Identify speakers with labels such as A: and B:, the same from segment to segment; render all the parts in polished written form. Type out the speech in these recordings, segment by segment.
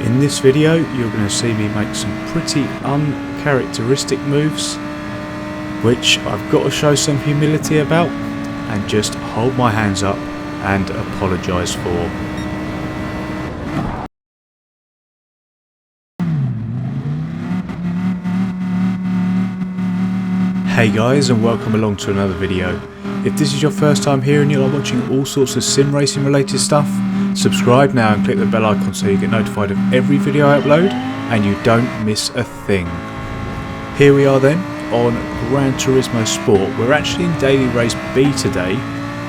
A: In this video you're going to see me make some pretty uncharacteristic moves, which I've got to show some humility about and just hold my hands up and apologise for. Hey guys, and welcome along to another video. If this is your first time here and you are watching all sorts of sim racing related stuff, subscribe now and click the bell icon so you get notified of every video I upload and you don't miss a thing. Here we are then on Gran Turismo Sport. We're actually in Daily Race B today,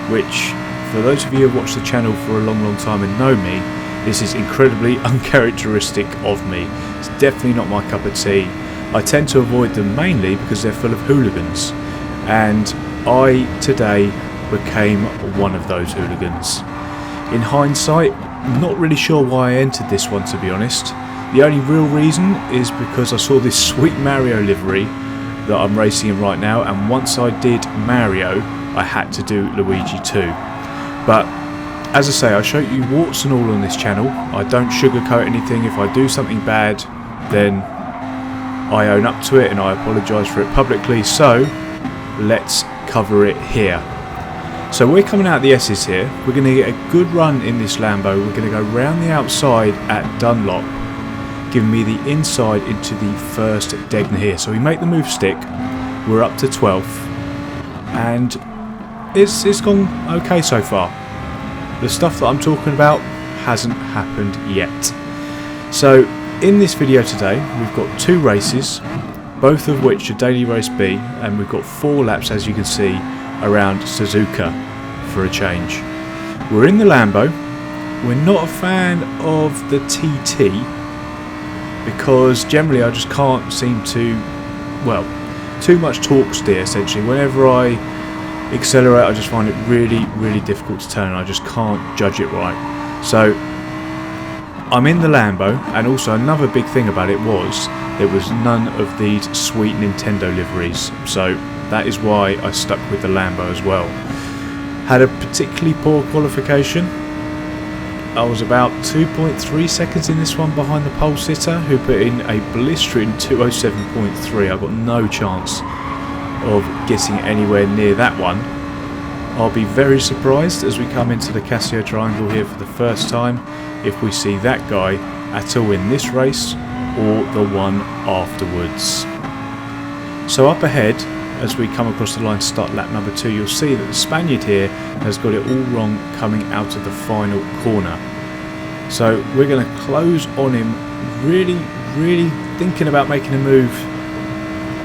A: which for those of you who have watched the channel for a long time and know me, this is incredibly uncharacteristic of me. It's definitely not my cup of tea. I tend to avoid them mainly because they're full of hooligans, and I today became one of those hooligans. In hindsight, I'm not really sure why I entered this one, to be honest. The only real reason is because I saw this sweet Mario livery that I'm racing in right now, and once I did Mario I had to do Luigi too. But as I say, I show you warts and all on this channel. I don't sugarcoat anything. If I do something bad, then I own up to it and I apologise for it publicly, so let's cover it here. So we're coming out of the S's here. We're going to get a good run in this Lambo. We're going to go round the outside at Dunlop, giving me the inside into the first Degner here. So we make the move stick, we're up to 12th, and it's gone okay so far. The stuff that I'm talking about hasn't happened yet. So in this video today we've got two races, both of which are Daily Race B, and we've got 4 laps, as you can see, around Suzuka for a change. We're in the Lambo. We're not a fan of the TT because generally I just can't seem to, well, too much torque steer essentially. Whenever I accelerate I just find it really difficult to turn, and I just can't judge it right. So I'm in the Lambo, and also another big thing about it was there was none of these sweet Nintendo liveries, so that is why I stuck with the Lambo as well. Had a particularly poor qualification. I was about 2.3 seconds in this one behind the pole sitter, who put in a blistering 207.3. I got no chance of getting anywhere near that one. I'll be very surprised as we come into the Casio Triangle here for the first time if we see that guy at all in this race or the one afterwards. So up ahead, as we come across the line to start lap number 2, you'll see that the Spaniard here has got it all wrong coming out of the final corner. So we're going to close on him, really thinking about making a move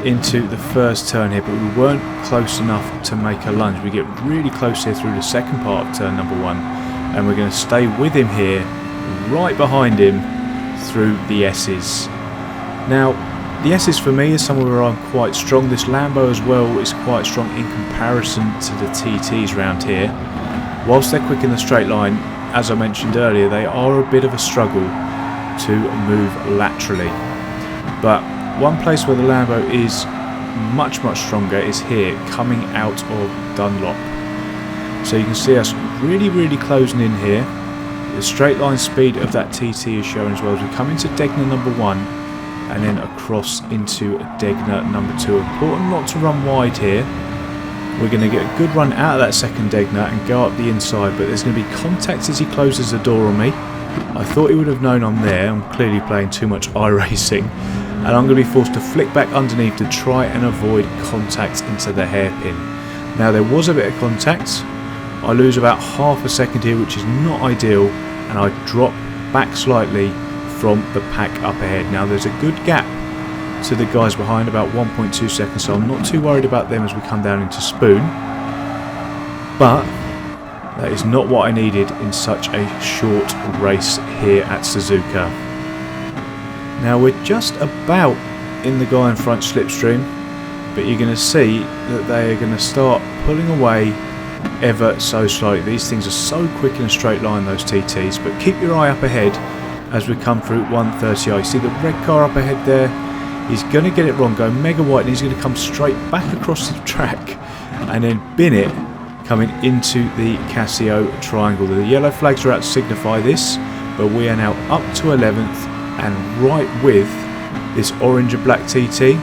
A: into the first turn here, but we weren't close enough to make a lunge. We get really close here through the second part of turn number 1, and we're going to stay with him here, right behind him through the S's. Now the S's for me is somewhere where I'm quite strong. This Lambo as well is quite strong in comparison to the TTs around here. Whilst they're quick in the straight line, as I mentioned earlier, they are a bit of a struggle to move laterally. But one place where the Lambo is much stronger is here, coming out of Dunlop. So you can see us really closing in here. The straight line speed of that TT is shown as well as we come into Degner number 1 and then across into Degner number 2. Important not to run wide here. We're going to get a good run out of that second Degner and go up the inside, but there's going to be contact as he closes the door on me. I thought he would have known I'm there. I'm clearly playing too much iRacing, and I'm going to be forced to flick back underneath to try and avoid contact into the hairpin. Now there was a bit of contact. I lose about half a second here, which is not ideal, and I drop back slightly from the pack up ahead. Now there's a good gap to the guys behind, about 1.2 seconds, so I'm not too worried about them as we come down into Spoon, but that is not what I needed in such a short race here at Suzuka. Now we're just about in the guy in front slipstream, but you're going to see that they are going to start pulling away ever so slightly. These things are so quick in a straight line, those TTs, but keep your eye up ahead as we come through 130i. You see the red car up ahead there? He's going to get it wrong, go mega white, and he's going to come straight back across the track and then bin it coming into the Casio Triangle. The yellow flags are out to signify this, but we are now up to 11th and right with this orange and black TT,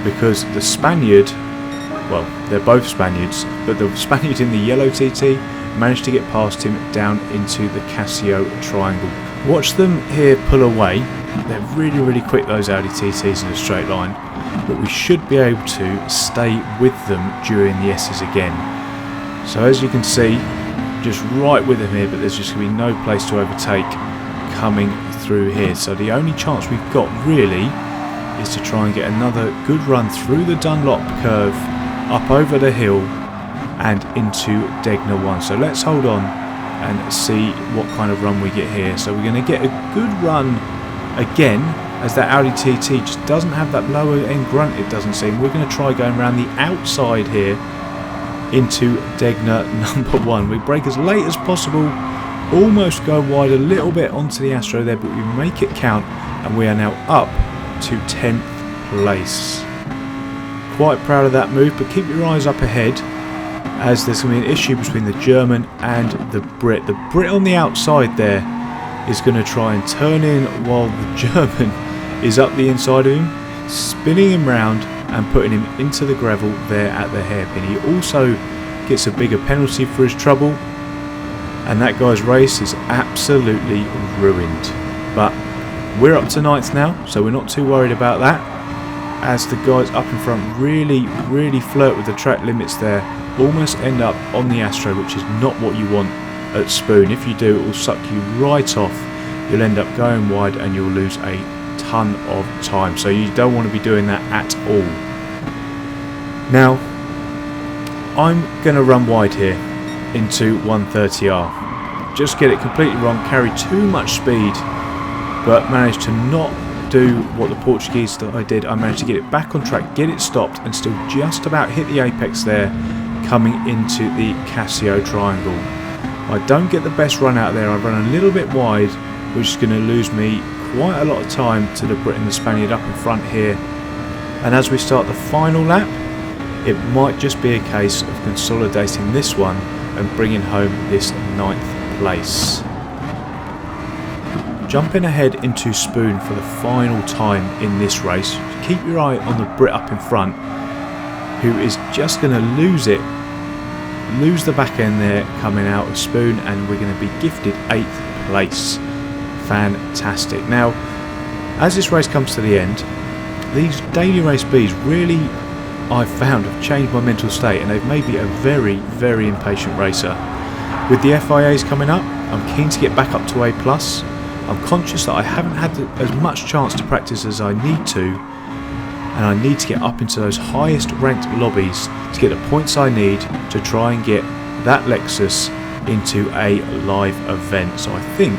A: because the Spaniard, well, they're both Spaniards, but the Spaniard in the yellow TT managed to get past him down into the Casio triangle. Watch them here pull away. They're really quick, those Audi TTs, in a straight line, but we should be able to stay with them during the S's again. So as you can see, just right with them here, but there's just going to be no place to overtake coming through here. So the only chance we've got really is to try and get another good run through the Dunlop curve, up over the hill and into Degner 1. So let's hold on and see what kind of run we get here. So we're going to get a good run again, as that Audi TT just doesn't have that lower end grunt, it doesn't seem. We're going to try going around the outside here into Degner number 1. We brake as late as possible, almost go wide a little bit onto the Astro there, but we make it count, and we are now up to 10th place. Quite proud of that move, but keep your eyes up ahead, as there's going to be an issue between the German and the Brit. The Brit on the outside there is going to try and turn in while the German is up the inside of him, spinning him round and putting him into the gravel there at the hairpin. He also gets a bigger penalty for his trouble, and that guy's race is absolutely ruined. But we're up to 9th now, so we're not too worried about that, as the guys up in front really flirt with the track limits there, almost end up on the Astro, which is not what you want at Spoon. If you do, it will suck you right off. You'll end up going wide and you'll lose a ton of time, so you don't want to be doing that at all. Now I'm going to run wide here into 130R, just get it completely wrong, carry too much speed, but managed to not do what the Portuguese that I did. I managed to get it back on track, get it stopped, and still just about hit the apex there, coming into the Casio triangle. I don't get the best run out there. I run a little bit wide, which is going to lose me quite a lot of time to the Brit and the Spaniard up in front here. And as we start the final lap, it might just be a case of consolidating this one and bringing home this 9th place. Jumping ahead into Spoon for the final time in this race. Keep your eye on the Brit up in front, who is just going to lose the back end there coming out of Spoon, and we're going to be gifted 8th place. Fantastic. Now, as this race comes to the end, these daily race Bs really, I've found, have changed my mental state, and they've made me a very impatient racer. With the FIAs coming up, I'm keen to get back up to A+. I'm conscious that I haven't had as much chance to practice as I need to, and I need to get up into those highest ranked lobbies to get the points I need to try and get that Lexus into a live event. So I think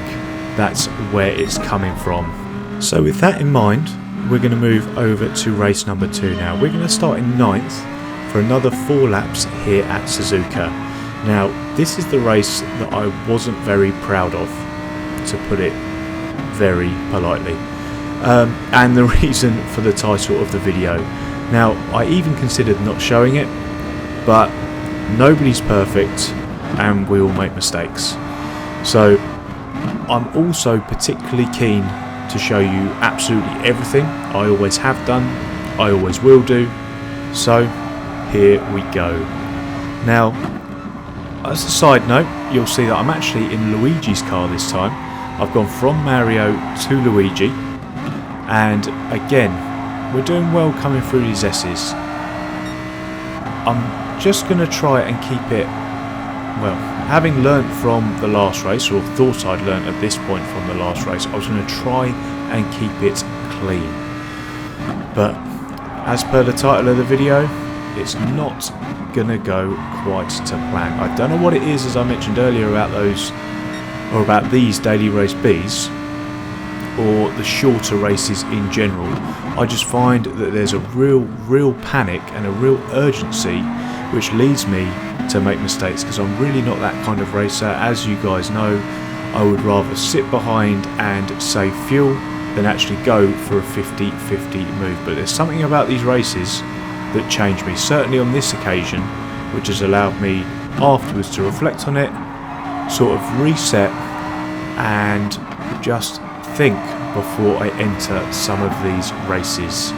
A: that's where it's coming from. So with that in mind, we're going to move over to race number 2 now. We're going to start in 9th for another 4 laps here at Suzuka. Now, this is the race that I wasn't very proud of, to put it very politely, and the reason for the title of the video. Now, I even considered not showing it, but nobody's perfect and we all make mistakes. So I'm also particularly keen to show you absolutely everything. I always have done, I always will do. So here we go. Now, as a side note, you'll see that I'm actually in Luigi's car this time. I've gone from Mario to Luigi, and again, we're doing well coming through these S's. I'm just going to try and keep it, well, having learnt from the last race, or thought I'd learnt at this point from the last race, I was going to try and keep it clean. But as per the title of the video, it's not going to go quite to plan. I don't know what it is, as I mentioned earlier, about those, or about these daily race Bs, or the shorter races in general. I just find that there's a real panic and a real urgency, which leads me to make mistakes, because I'm really not that kind of racer. As you guys know, I would rather sit behind and save fuel than actually go for a 50-50 move. But there's something about these races that changed me, certainly on this occasion, which has allowed me afterwards to reflect on it, sort of reset, and just think before I enter some of these races.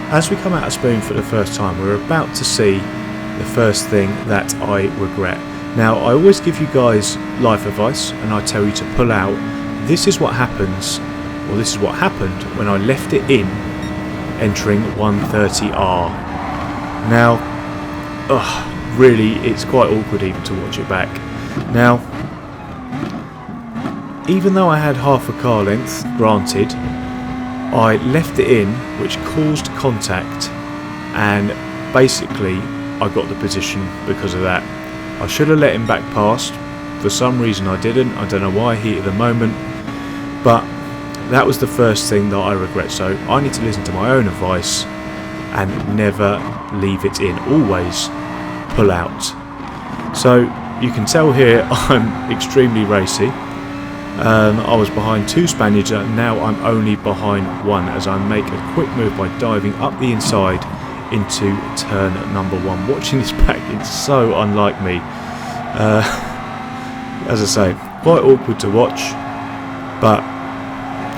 A: As we come out of Spoon for the first time, we're about to see the first thing that I regret. Now, I always give you guys life advice and I tell you to pull out. This is what happens, or this is what happened when I left it in entering 130R. Now, really, it's quite awkward even to watch it back. Now, even though I had half a car length, granted, I left it in, which caused contact, and basically I got the position because of that. I should have let him back past. For some reason I didn't. I don't know why, heat of the moment, but that was the first thing that I regret. So I need to listen to my own advice and never leave it in. Always pull out. So you can tell here I'm extremely racy. I was behind 2 Spaniards, and now I'm only behind 1 as I make a quick move by diving up the inside into turn number 1. Watching this back, it's so unlike me. As I say, quite awkward to watch, but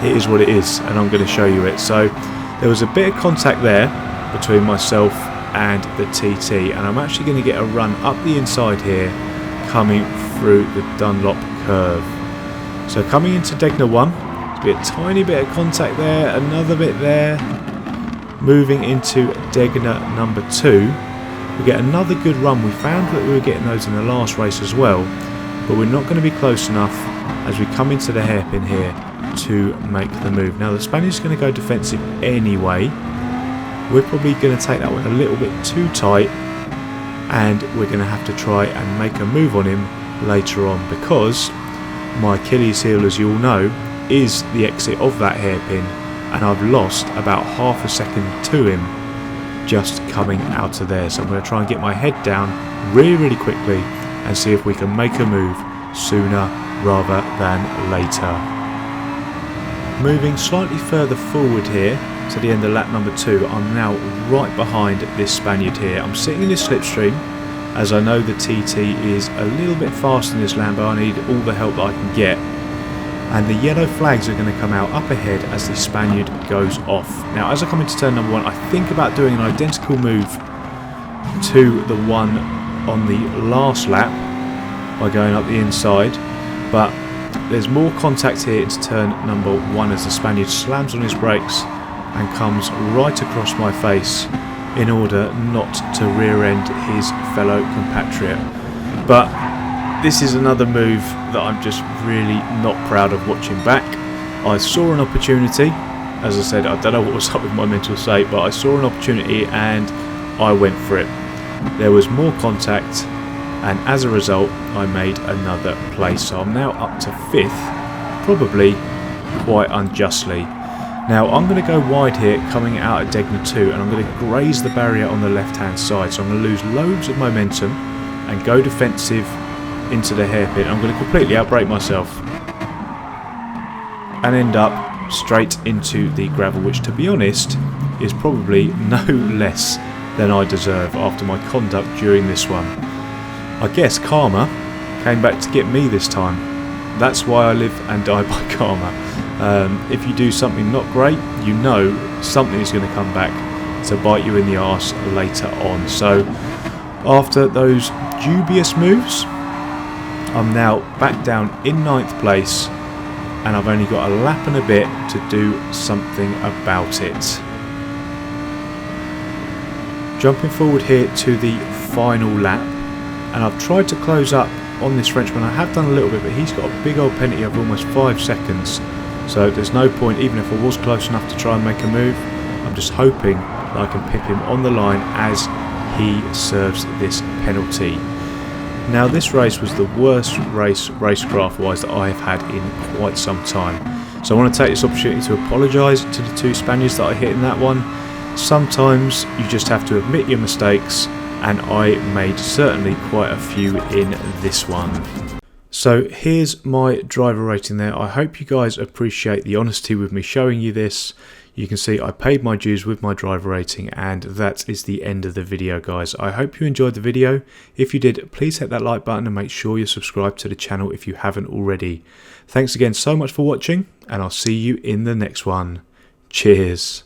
A: it is what it is, and I'm going to show you it. So there was a bit of contact there between myself and the TT, and I'm actually going to get a run up the inside here coming through the Dunlop curve. So coming into Degner 1, there'll be a tiny bit of contact there, another bit there. Moving into Degner number 2, we get another good run. We found that we were getting those in the last race as well, but we're not going to be close enough as we come into the hairpin here to make the move. Now the Spaniard's going to go defensive anyway. We're probably going to take that one a little bit too tight, and we're going to have to try and make a move on him later on, because my Achilles heel, as you all know, is the exit of that hairpin, and I've lost about half a second to him just coming out of there. So I'm going to try and get my head down really quickly and see if we can make a move sooner rather than later. Moving slightly further forward here to the end of lap number 2, I'm now right behind this Spaniard here. I'm sitting in this slipstream, as I know the TT is a little bit faster than this Lambo. I need all the help that I can get. And the yellow flags are going to come out up ahead as the Spaniard goes off. Now as I come into turn number 1, I think about doing an identical move to the one on the last lap by going up the inside, but there's more contact here into turn number 1 as the Spaniard slams on his brakes and comes right across my face in order not to rear end his fellow compatriot. But this is another move that I'm just really not proud of watching back. I saw an opportunity. As I said, I don't know what was up with my mental state, but I saw an opportunity and I went for it. There was more contact, and as a result I made another place. So I'm now up to 5th, probably quite unjustly. Now I'm going to go wide here coming out at Degner 2, and I'm going to graze the barrier on the left hand side. So I'm going to lose loads of momentum and go defensive into the hairpin. I'm going to completely outbrake myself and end up straight into the gravel, which to be honest is probably no less than I deserve after my conduct during this one. I guess karma came back to get me this time. That's why I live and die by karma. If you do something not great, you know something is going to come back to bite you in the arse later on. So after those dubious moves, I'm now back down in 9th place, and I've only got a lap and a bit to do something about it. Jumping forward here to the final lap, and I've tried to close up on this Frenchman. I have done a little bit, but he's got a big old penalty of almost 5 seconds. So there's no point, even if I was close enough to try and make a move. I'm just hoping that I can pip him on the line as he serves this penalty. Now this race was the worst race racecraft wise that I have had in quite some time. So I want to take this opportunity to apologise to the 2 Spaniards that I hit in that one. Sometimes you just have to admit your mistakes, and I made certainly quite a few in this one. So here's my driver rating there. I hope you guys appreciate the honesty with me showing you this. You can see I paid my dues with my driver rating, and that is the end of the video, guys. I hope you enjoyed the video. If you did, please hit that like button and make sure you're subscribed to the channel if you haven't already. Thanks again so much for watching, and I'll see you in the next one. Cheers.